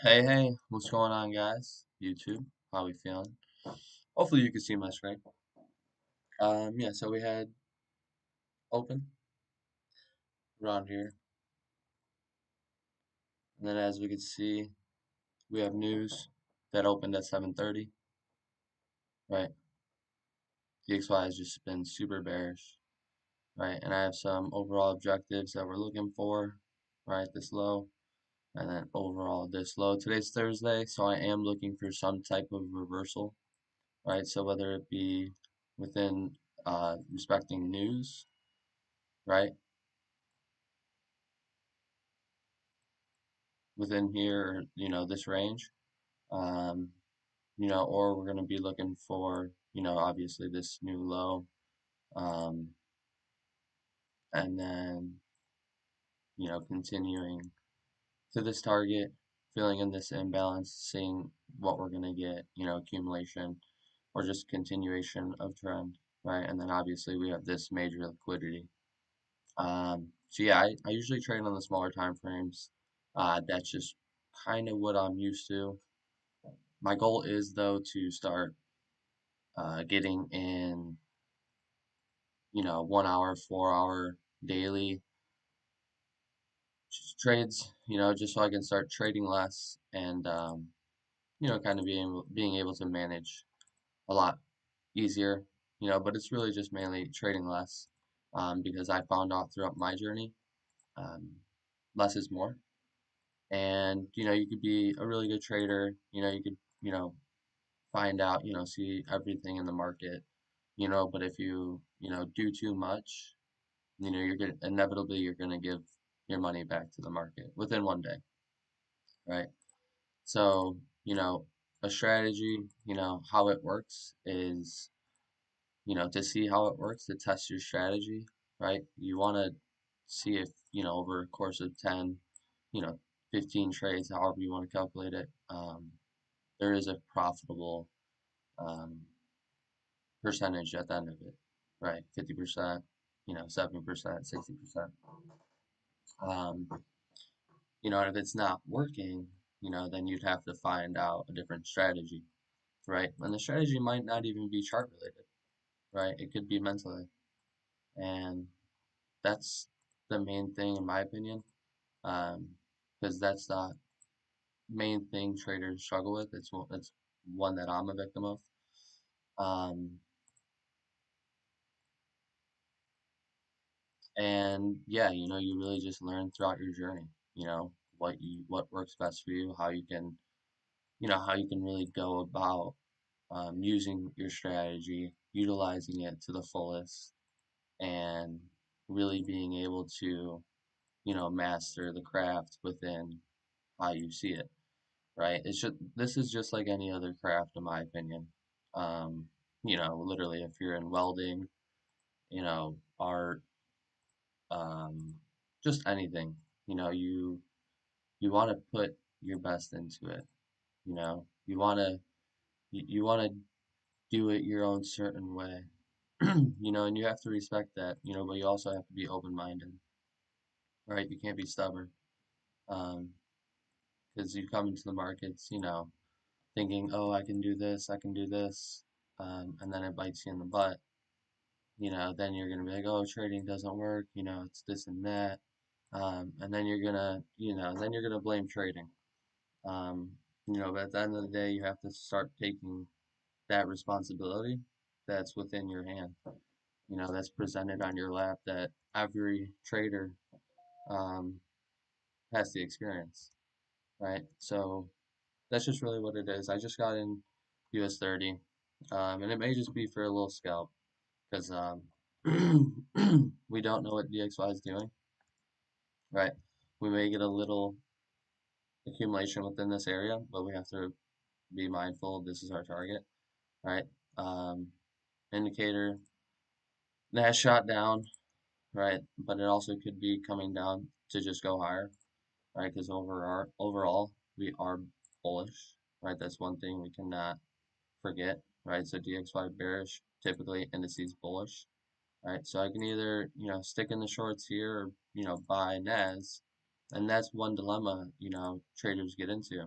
Hey, hey, what's going on, guys? YouTube, how we feeling? Hopefully you can see my screen. Yeah, so we had open around here, and then as we can see, we have news that opened at 7:30, right? DXY has just been super bearish, right? And I have some overall objectives that we're looking for, right? This low, and then overall this low. Today's Thursday, so I am looking for some type of reversal, right? So whether it be within respecting news, right? Within here, this range, um, or we're going to be looking for, obviously this new low, um, and then, continuing to this target, filling in this imbalance, seeing what we're going to get, accumulation or just continuation of trend, right? And then obviously we have this major liquidity. So yeah, I usually trade on the smaller time frames. That's just kind of what I'm used to. My goal is though to start getting in, 1 hour, 4 hour daily trades, just so I can start trading less and, kind of being able to manage a lot easier, but it's really just mainly trading less, because I found out throughout my journey, um, less is more. And, you could be a really good trader, you could, find out, see everything in the market, but if you, do too much, you're gonna inevitably you're gonna give your money back to the market within one day, right? So, a strategy, how it works is, to see how it works, to test your strategy, right? You want to see if, over a course of 10, you know, 15 trades, however you want to calculate it, there is a profitable um, percentage at the end of it, right? 50%, 70%, 60%. Um, and if it's not working, then you'd have to find out a different strategy, right? And the strategy might not even be chart related, right? It could be mentally. And that's the main thing, in my opinion, because that's the main thing traders struggle with. It's one that I'm a victim of. Um, and yeah, you really just learn throughout your journey, what works best for you, how you can really go about using your strategy, utilizing it to the fullest, and really being able to, master the craft within how you see it, right? This is just like any other craft, in my opinion. Um, literally, if you're in welding, art, um, just anything, you want to put your best into it. You want to do it your own certain way. And you have to respect that, but you also have to be open-minded, right? You can't be stubborn, because you come into the markets, thinking, oh, I can do this, I can do this, and then it bites you in the butt. Then you're gonna be like, oh, trading doesn't work, it's this and that, and then you're gonna blame trading. Um, but at the end of the day, you have to start taking that responsibility that's within your hand. That's presented on your lap that every trader um, has the experience, right? So that's just really what it is. I just got in US 30, and it may just be for a little scalp because we don't know what DXY is doing, right? We may get a little accumulation within this area, but we have to be mindful this is our target, right? Um, Indicator that has shot down, right? But it also could be coming down to just go higher, right? Because overall, we are bullish, right? That's one thing we cannot forget, right? So DXY bearish, typically indices bullish, right? So I can either, stick in the shorts here or, buy NAS. And that's one dilemma, traders get into.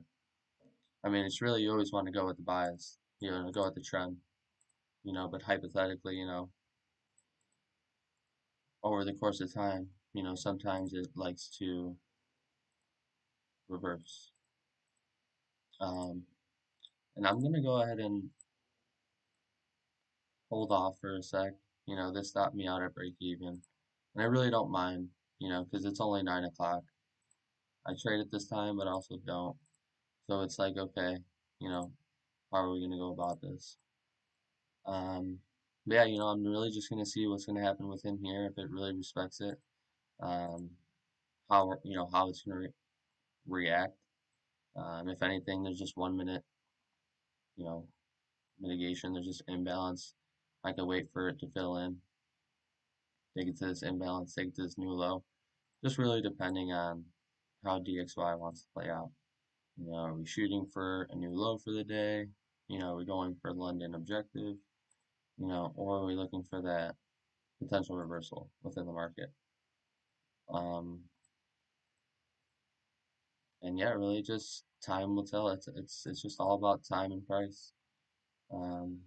I mean, it's really, you always want to go with the bias, go with the trend, but hypothetically, over the course of time, sometimes it likes to reverse. Um, and I'm gonna go ahead and hold off for a sec. This stopped me out at break even. And I really don't mind, because it's only 9 o'clock. I trade at this time, but I also don't. So it's like, okay, you know, how are we going to go about this? Um, but yeah, I'm really just going to see what's going to happen within here, if it really respects it, um, how it's going to react. If anything, there's just 1 minute, you know, mitigation, there's just imbalance. I can wait for it to fill in, take it to this imbalance, take it to this new low, just really depending on how DXY wants to play out. Are we shooting for a new low for the day? Are we going for London objective? Or are we looking for that potential reversal within the market? Um, and yeah, really just time will tell. It's just all about time and price. Um,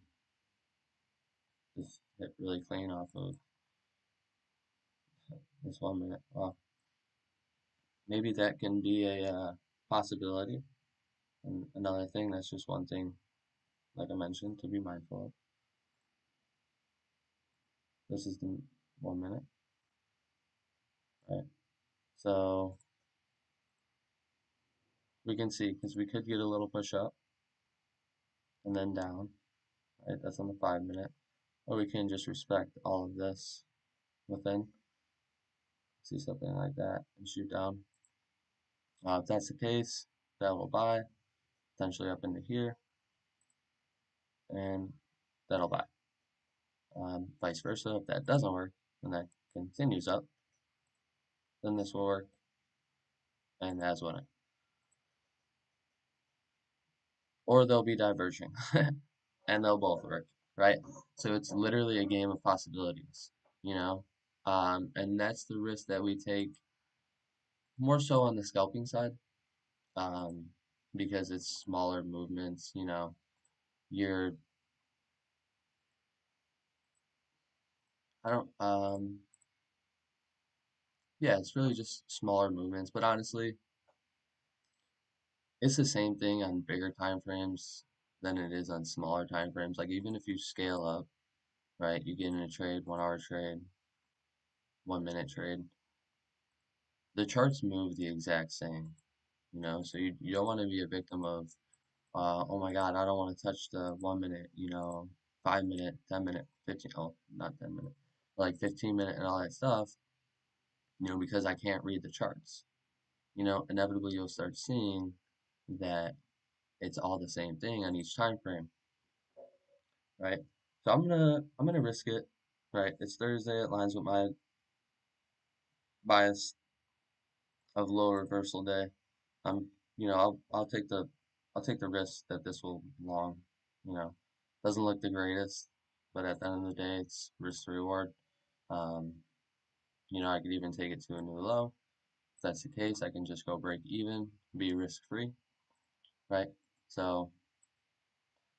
just hit really clean off of this 1 minute. Well, maybe that can be a possibility. And another thing, that's just one thing, like I mentioned, to be mindful of. This is the 1 minute, right? So we can see, because we could get a little push up and then down, right? That's on the 5 minute. Or we can just respect all of this within, see something like that, and shoot down. If that's the case, that will buy, potentially up into here, and that'll buy. Vice versa, if that doesn't work, and that continues up, then this will work, and that's what or they'll be diverging, and they'll both work, right? So it's literally a game of possibilities, you know? And that's the risk that we take more so on the scalping side, um, because it's smaller movements, you're, I don't, yeah, it's really just smaller movements, but honestly, it's the same thing on bigger time frames than it is on smaller time frames. Like even if you scale up, right, you get in a trade, 1 hour trade, 1 minute trade, the charts move the exact same, so you don't want to be a victim of, oh my God, I don't want to touch the 1 minute, 5 minute, 10 minute, 15, oh, not 10 minute, like 15 minute and all that stuff, because I can't read the charts. Inevitably you'll start seeing that it's all the same thing on each time frame, right? So I'm gonna risk it, right? It's Thursday, it lines with my bias of low reversal day. I'll take the risk that this will long, you know, doesn't look the greatest, but at the end of the day, it's risk to reward. Um, I could even take it to a new low. If that's the case, I can just go break even, be risk free, right? So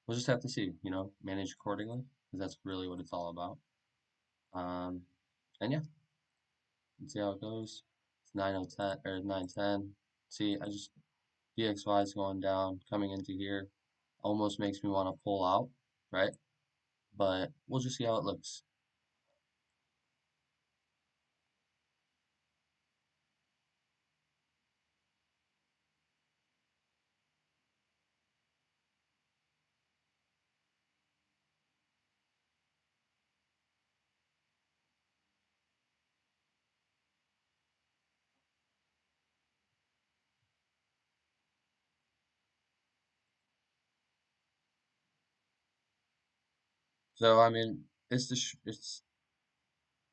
we'll just have to see, manage accordingly, because that's really what it's all about. Um, and yeah, let's see how it goes. It's 9:10 or 9:10. See, DXY is going down, coming into here. Almost makes me want to pull out, right? But we'll just see how it looks. So I mean, it's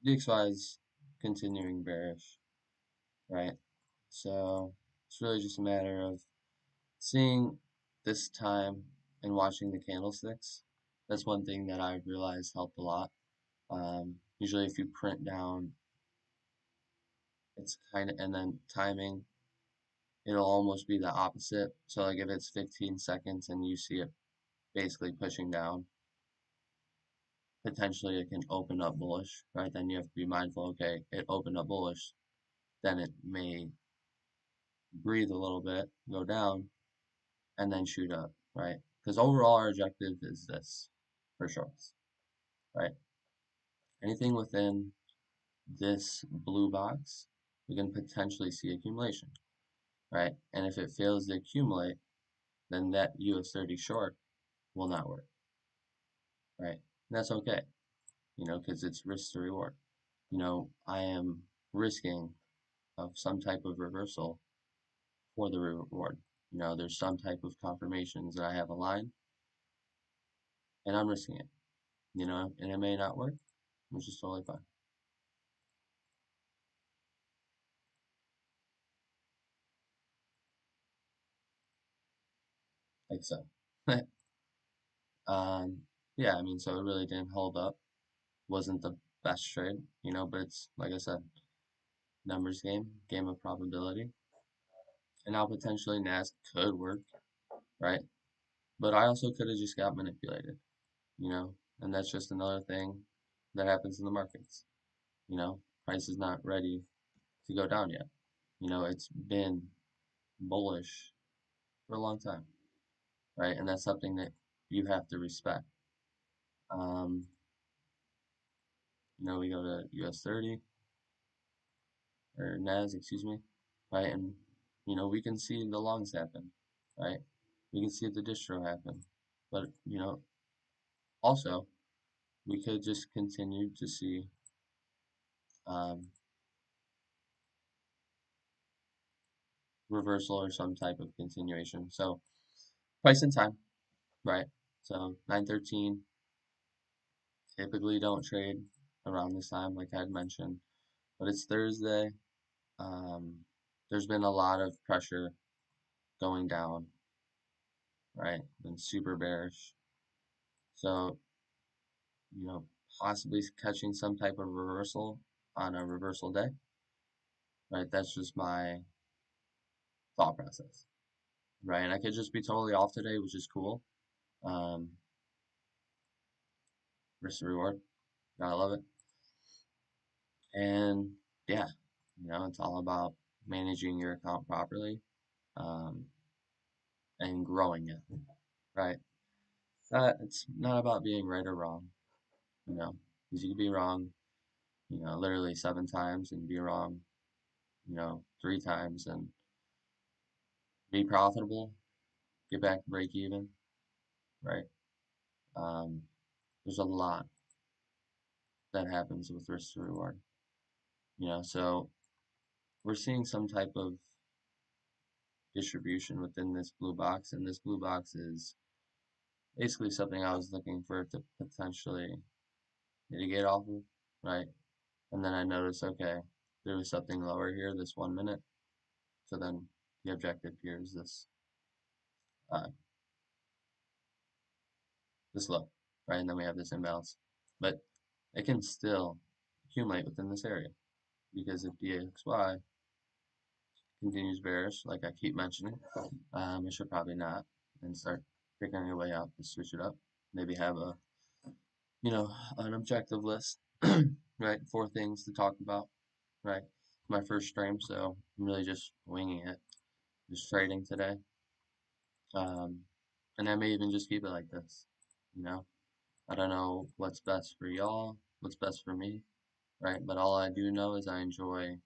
DXY is continuing bearish, right? So it's really just a matter of seeing this time and watching the candlesticks. That's one thing that I realized helped a lot. Usually, if you print down, it's kind of, and then timing. it'll almost be the opposite. So like if it's 15 seconds and you see it basically pushing down, potentially it can open up bullish, right? Then you have to be mindful, okay, it opened up bullish, then it may breathe a little bit, go down, and then shoot up, right? Because overall our objective is this for shorts, right? Anything within this blue box, we can potentially see accumulation, right? And if it fails to accumulate, then that US30 short will not work, right? And that's okay, because it's risk to reward. I am risking of some type of reversal for the reward. There's some type of confirmations that I have aligned, and I'm risking it, and it may not work, which is totally fine. Like so. um, yeah, I mean, so it really didn't hold up. Wasn't the best trade, but it's, like I said, numbers game of probability. And now potentially NAS could work, right? But I also could have just got manipulated, and that's just another thing that happens in the markets. Price is not ready to go down yet. It's been bullish for a long time, right? And that's something that you have to respect. Um, we go to US30 or NAS, excuse me, right? And we can see the longs happen, right? We can see the distro happen, but also we could just continue to see um, reversal or some type of continuation. So price and time, right? So 9:13, typically don't trade around this time, like I had mentioned, but it's Thursday. Um, there's been a lot of pressure going down, right? Been super bearish. So, you know, possibly catching some type of reversal on a reversal day, right? That's just my thought process, right? And I could just be totally off today, which is cool. Um, risk to reward, gotta love it. And yeah, it's all about managing your account properly, um, and growing it, right? It's not about being right or wrong, because you could be wrong, literally 7 times and be wrong, 3 times and be profitable, get back to break even, right? Um, there's a lot that happens with risk to reward, so we're seeing some type of distribution within this blue box, and this blue box is basically something I was looking for to potentially mitigate off of, right? And then I noticed, okay, there was something lower here, this 1 minute. So then the objective here is uh, this low, right? And then we have this imbalance. But it can still accumulate within this area because if DXY continues bearish, like I keep mentioning, it should probably not, and start figuring a way out to switch it up. Maybe have an objective list, right? 4 things to talk about, right? My first stream, so I'm really just winging it, just trading today. And I may even just keep it like this, you know? I don't know what's best for y'all, what's best for me, right? But all I do know is I enjoy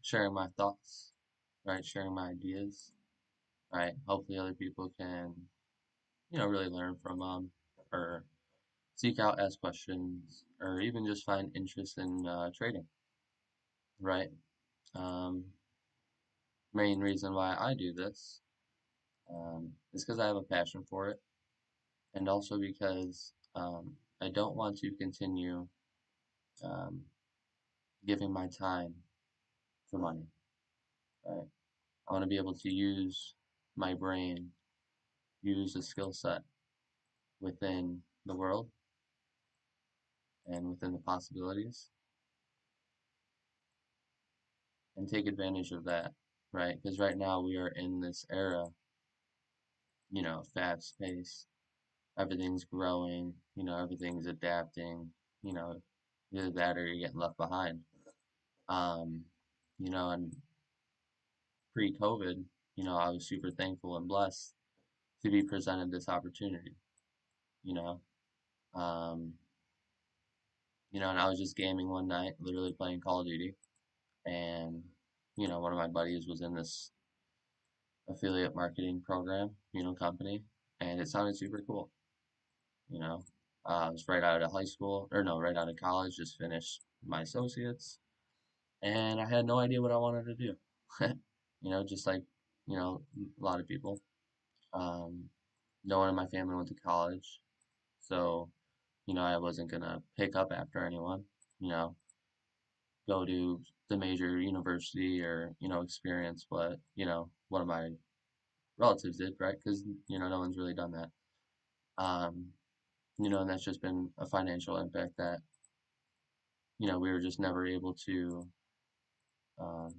sharing my thoughts, right? Sharing my ideas, right? Hopefully other people can, really learn from them or seek out, ask questions, or even just find interest in trading, right? Um, main reason why I do this is because I have a passion for it, and also because I don't want to continue um, giving my time for money, right? I want to be able to use my brain, use a skill set within the world and within the possibilities, and take advantage of that, right? Because right now we are in this era, fast paced, everything's growing, everything's adapting, you know, either that or you're getting left behind. Um, and pre-COVID, I was super thankful and blessed to be presented this opportunity, you know. Um, and I was just gaming one night, literally playing Call of Duty, and one of my buddies was in this affiliate marketing program, company, and it sounded super cool, you know. I was right out of high school, or no, right out of college, just finished my associates, and I had no idea what I wanted to do. Just like, a lot of people. Um, no one in my family went to college, so, I wasn't gonna pick up after anyone, you know, go to the major university or, experience what, one of my relatives did, right? Because, no one's really done that. Um, and that's just been a financial impact that, we were just never able to um,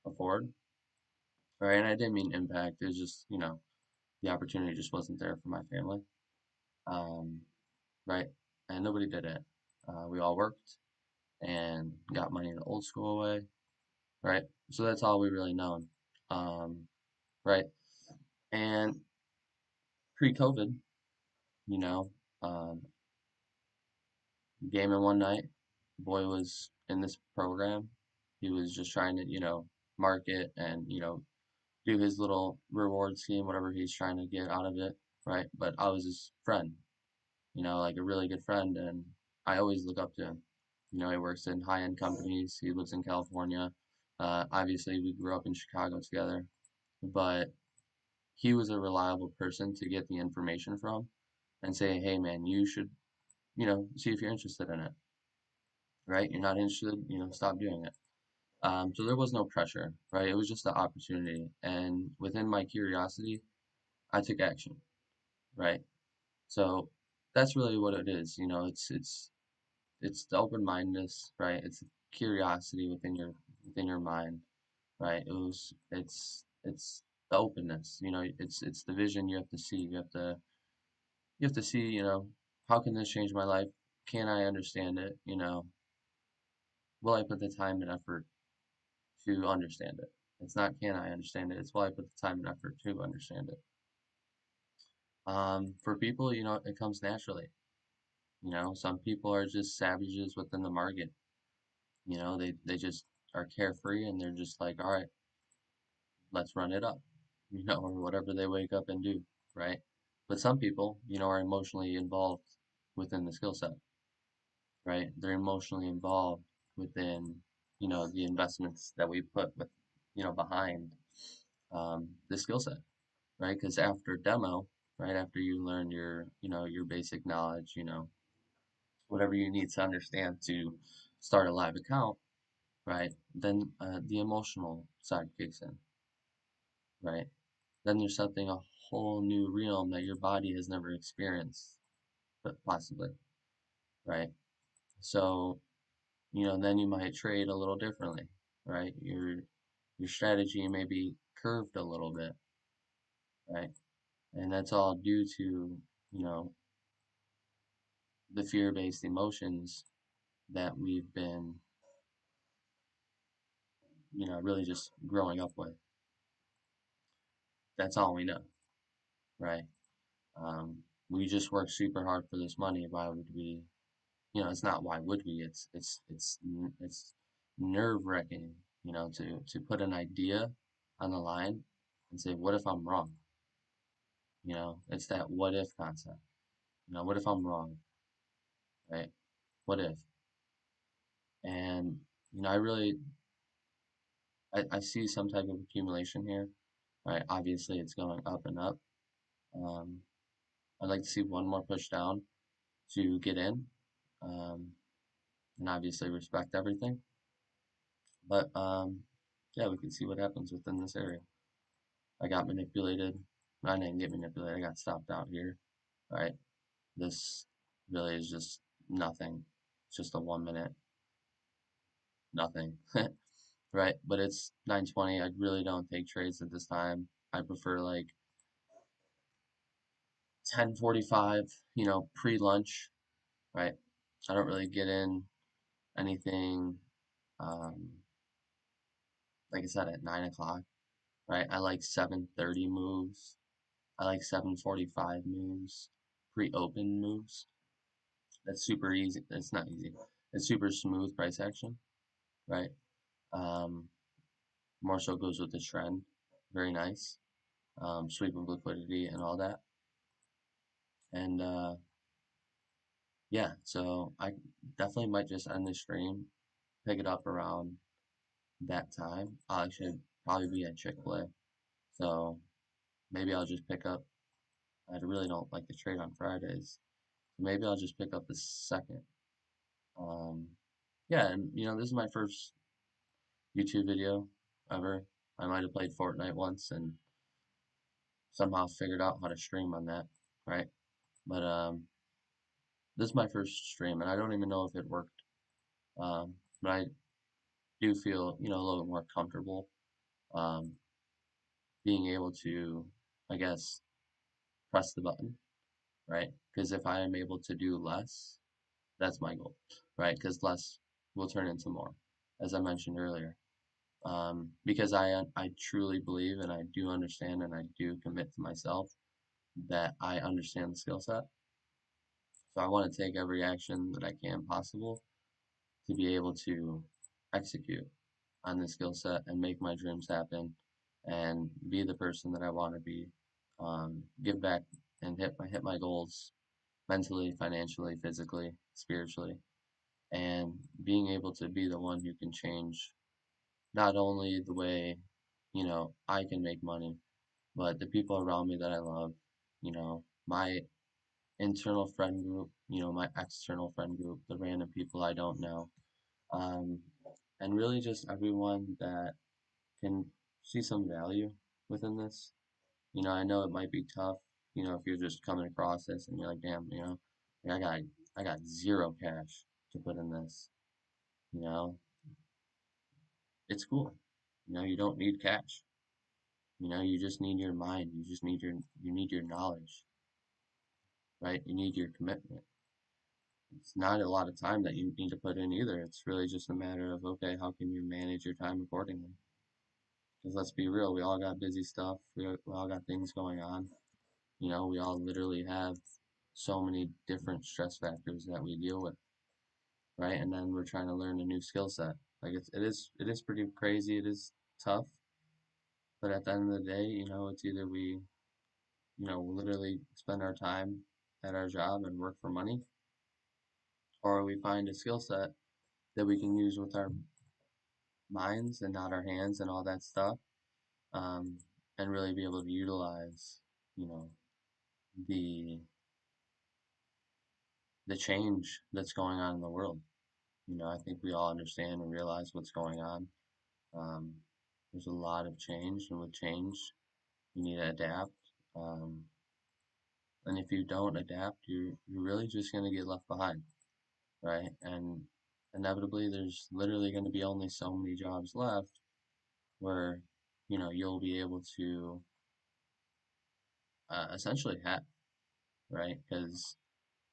afford, right? And I didn't mean impact. It was just, the opportunity just wasn't there for my family, um, right? And nobody did it. We all worked and got money the old school way, right? So that's all we really known, um, right? And pre-COVID, you know, um, gaming one night, boy was in this program. He was just trying to, market and, do his little reward scheme, whatever he's trying to get out of it, right? But I was his friend, like a really good friend, and I always look up to him. He works in high-end companies. He lives in California. Obviously, we grew up in Chicago together, but he was a reliable person to get the information from and say, hey, man, you should, see if you're interested in it, right? You're not interested, stop doing it. So there was no pressure, right? It was just an opportunity. And within my curiosity, I took action, right? So that's really what it is. It's the open-mindedness, right? It's curiosity within your mind, right? It's the openness, it's the vision you have to see. You have to see, how can this change my life? Can I understand it? Will I put the time and effort to understand it? It's not can I understand it, it's will I put the time and effort to understand it. For people, it comes naturally. Some people are just savages within the market. They just are carefree and they're just like, all right, let's run it up, or whatever they wake up and do, right? But some people, are emotionally involved within the skill set, right? They're emotionally involved within, the investments that we put with, behind the skill set, right? Because after demo, right, after you learn your basic knowledge, whatever you need to understand to start a live account, right? Then the emotional side kicks in, right? Then there's something a whole new realm that your body has never experienced, but possibly, right? So, then you might trade a little differently, right? Your strategy may be curved a little bit, right? And that's all due to, the fear-based emotions that we've been, really just growing up with. That's all we know, right? We just work super hard for this money. Why would we? It's not why would we? It's nerve-wracking, to put an idea on the line and say, what if I'm wrong? It's that what if concept. What if I'm wrong, right? What if? And I see some type of accumulation here, right? Obviously, it's going up and up. Um, I'd like to see one more push down to get in, um, and obviously respect everything. But yeah, we can see what happens within this area. I got manipulated. I didn't get manipulated. I got stopped out here, right? This really is just nothing. It's just a 1 minute nothing. right? But it's 9:20. I really don't take trades at this time. I prefer like 10:45, pre-lunch, right? I don't really get in anything, um, like I said, at 9 o'clock, right? I like 7:30 moves. I like 7:45 moves, pre-open moves. That's super easy. It's not easy. It's super smooth price action, right? Um, More so goes with the trend. Very nice. Sweep of liquidity and all that. And yeah, so I definitely might just end the stream, pick it up around that time. I should probably be at Chick-fil-A. So maybe I'll just pick up. I really don't like to trade on Fridays. So maybe I'll just pick up the second. Um, yeah, and this is my first YouTube video ever. I might have played Fortnite once and somehow figured out how to stream on that, right? But this is my first stream, and I don't even know if it worked. But I do feel, a little more comfortable um, being able to, I guess, press the button, right? Because if I am able to do less, that's my goal, right? Because less will turn into more, as I mentioned earlier. Because I truly believe and I do understand and I do commit to myself that I understand the skill set. So I want to take every action that I can possible to be able to execute on the skill set and make my dreams happen and be the person that I want to be. Give back and hit my goals mentally, financially, physically, spiritually, and being able to be the one who can change not only the way, I can make money, but the people around me that I love, my internal friend group, my external friend group, the random people I don't know, um, and really just everyone that can see some value within this. I know it might be tough, if you're just coming across this and you're like, damn, like I got zero cash to put in this, you know, it's cool. You don't need cash. You just need your mind. You need your knowledge, right? You need your commitment. It's not a lot of time that you need to put in either. It's really just a matter of, okay, how can you manage your time accordingly? Because let's be real, we all got busy stuff. We all got things going on. We all literally have so many different stress factors that we deal with, right? And then we're trying to learn a new skill set. Like it is pretty crazy. It is tough, but at the end of the day, it's either we, literally spend our time at our job and work for money, or we find a skill set that we can use with our minds and not our hands and all that stuff, um, and really be able to utilize, you know, the the change that's going on in the world. I think we all understand and realize what's going on. Um, there's a lot of change, and with change, you need to adapt. Um, and if you don't adapt, you're really just going to get left behind, right? And inevitably, there's literally going to be only so many jobs left where you'll be able to essentially have, right? Because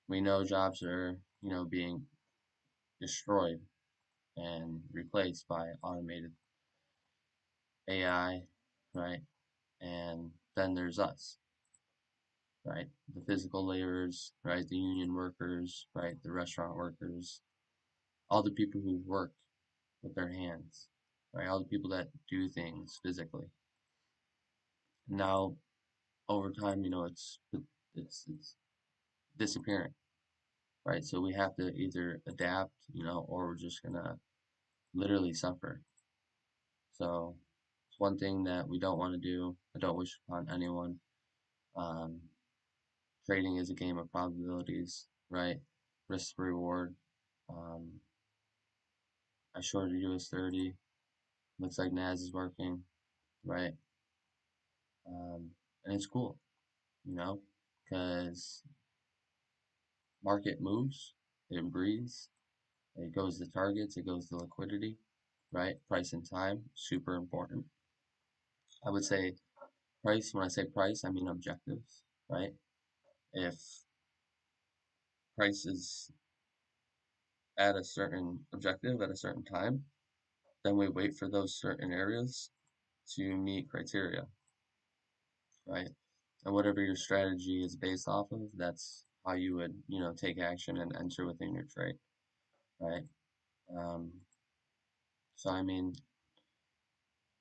we know jobs are being destroyed and replaced by automated AI, right? And then there's us, right? The physical laborers, right? The union workers, right? The restaurant workers, all the people who work with their hands, right? All the people that do things physically. Now, over time, it's disappearing, right? So we have to either adapt, or we're just gonna literally suffer. So it's one thing that we don't want to do. I don't wish upon anyone. Um, Trading is a game of probabilities, right? Risk reward. Um, I shorted US 30. Looks like Nas is working, right? And it's cool, because market moves, it breathes, it goes to targets, it goes to liquidity. right? Price and time, super important. I would say price, when I say price, I mean objectives, right? If price is at a certain objective at a certain time, then we wait for those certain areas to meet criteria, right? And whatever your strategy is based off of, that's how you would, take action and enter within your trade, right? Um, so I mean,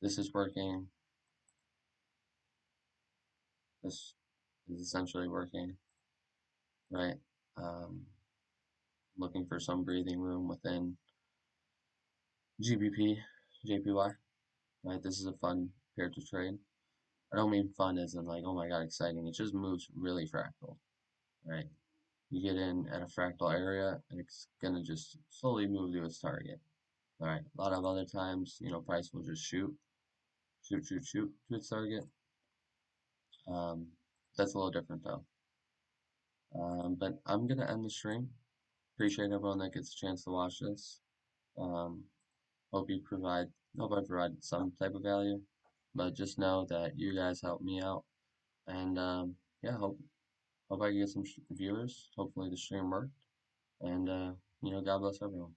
this is working. This is essentially working, right? Um, looking for some breathing room within GBP, JPY, right? This is a fun pair to trade. I don't mean fun as in like, oh my god, exciting. It just moves really fractal, right? You get in at a fractal area and it's gonna just slowly move to its target. All right. A lot of other times, price will just shoot to its target. Um, that's a little different though. But I'm gonna end the stream. Appreciate everyone that gets a chance to watch this. Um, hope you provide, hope I provided some type of value. But just know that you guys help me out, and yeah, hope I get some viewers. Hopefully the stream worked, and God bless everyone.